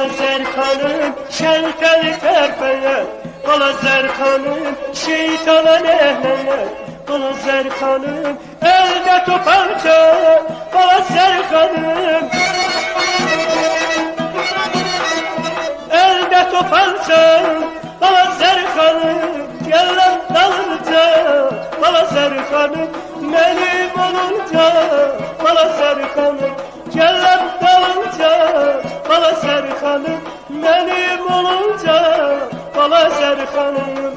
bala Serkan'ım şelteli terpeye, bala Serkan'ım şeytana nehleye, bala Serkan'ım elde topanca, bala Serkan'ım elde topanca, bala Serkan'ım gel lan dalınca, bala Serkan'ım benim olunca, bala Serkan'ım gel lan dalınca, bala Serkan'ım benim olunca, bala Serkan'ım.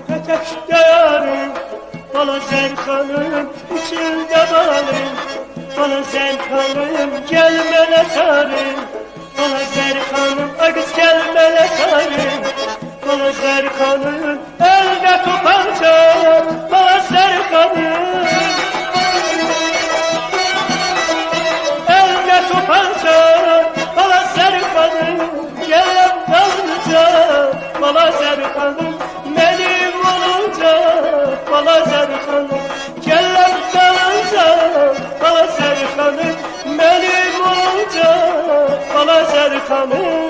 Petekte yarım, bala Serkan'ım içinde balım, bala Serkan'ım gelmene sarım, bala Serkan'ım ay kız gelmene sarım, bala Serkan'ım elde topanca, bala Serkan'ım elde topanca, bala Serkan'ım gel dalınca, bala Serkan'ım benim olunca, bala Serkan'ım gel dalınca, bala Serkan'ım benim olunca, bala Serkan'ım.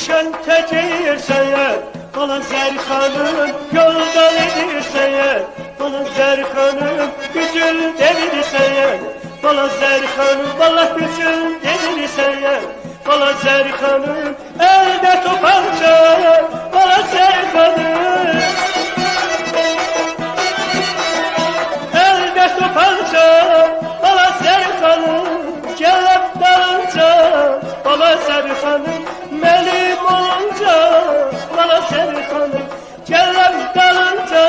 Şentecirse bala Serkan'ım yoldan edirse, bala Serkan'ım güzül devirse, bala Serkan'ım bala güzül devirse, bala Serkan'ım elde topanca, bala Serkan'ım elde topanca, bala Serkan'ım gel dalınca, bala Serkan'ım benim olunca, bala Serkan'ım gel dalınca,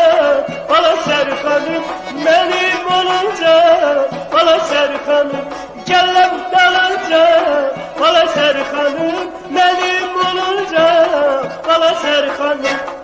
bala Serkan'ım benim olunca, bala Serkan'ım gel dalınca, bala Serkan'ım benim olunca, bala Serkan'ım.